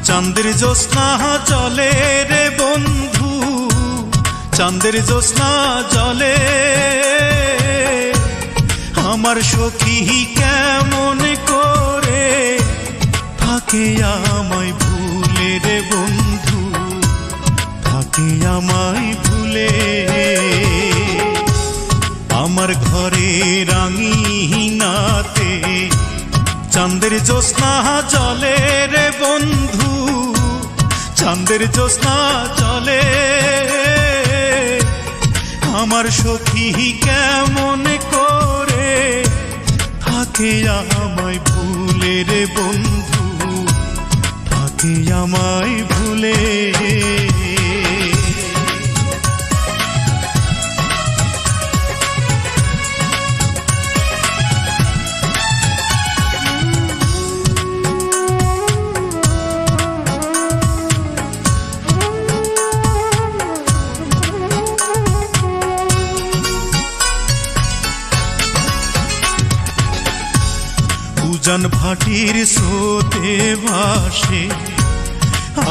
চাঁদের জ্যোৎস্না জলে রে বন্ধু, চাঁদের জ্যোৎস্না জলে আমার সখী কেমন করে থাকে আমায় ভুলে রে বন্ধু, থাকে আমায় ভুলে। আমার ঘরে রাঙিনাতে চাঁদের জ্যোৎস্না জলে রে বন্ধু, চাঁদের জ্যোৎস্না জলে আমার সখী কেমন করে থাকে আমায় ভুলে রে বন্ধু, থাকে আমায় ভুলে। উজান ভাটির স্রোতে ভাসে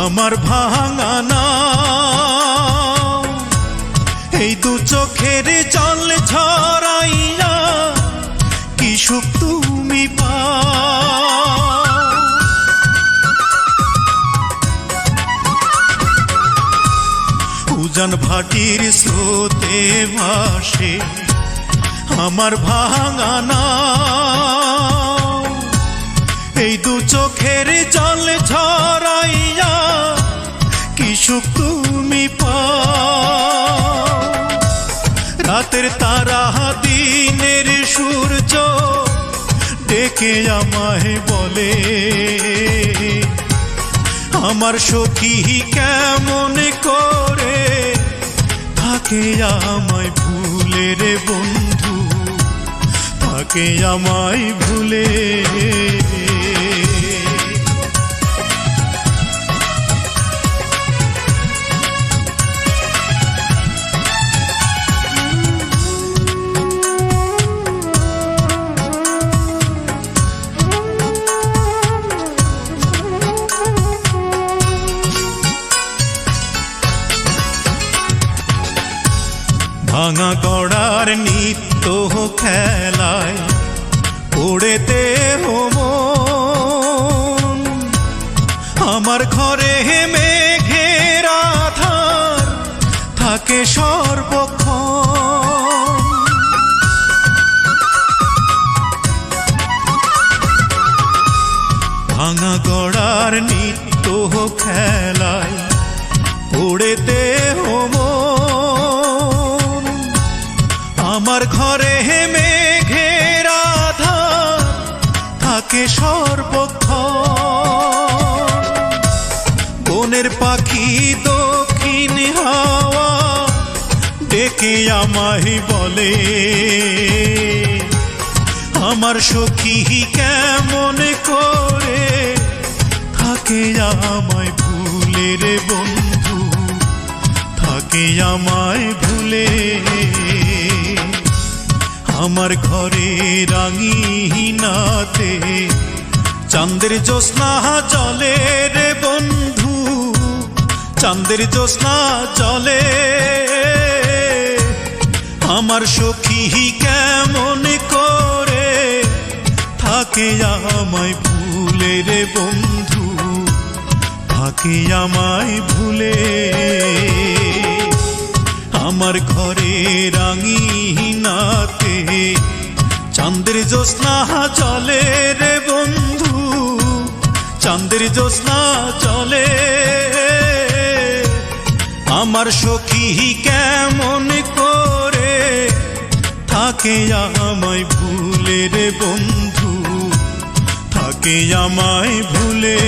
আমার ভাঙা নাও, এই দু চোখের জল ঝরাইয়া কি সুখ তুমি পাও। উজান ভাটির স্রোতে ভাসে আমার ভাঙা নাও, এই দু চোখের জল ঝরাইয়া কি সুখ তুমি পাও। রাতের তারা দিনের সূর্য ডেকে আমায় বলে আমার সখী কেমন করে থাকে আমায় ভুলে রে বন্ধু, থাকে আমায় ভুলে। ভাঙা গড়ার নিত্য খেলায় পড়েতে মন, আমার ঘরে মেঘের আধার থাকে সর্বক্ষণ। ভাঙা গড়ার নিত্য খেলায় পড়েতে মন, আমার ঘরে মেঘের আধার থাকে সর্বক্ষণ। বনের পাখি দক্ষিণ হাওয়া ডেকে আমায় বলে আমার সখী কেমন করে থাকে আমায় ভুলে রে বন্ধু, থাকে আমায় ভুলে। আমার ঘরে রাঙিনাতে চাঁদের জ্যোৎস্না জলে রে বন্ধু, চাঁদের জ্যোৎস্না জলে আমার সখী কেমন করে থাকে আমায় ভুলে রে বন্ধু, থাকে আমায় ভুলে। আমার ঘরে রাঙিনাতে চাঁদের জ্যোৎস্না জলে রে বন্ধু, চাঁদের জ্যোৎস্না জলে আমার সখী কেমন করে থাকে আমায় ভুলে রে বন্ধু, থাকে আমায় ভুলে।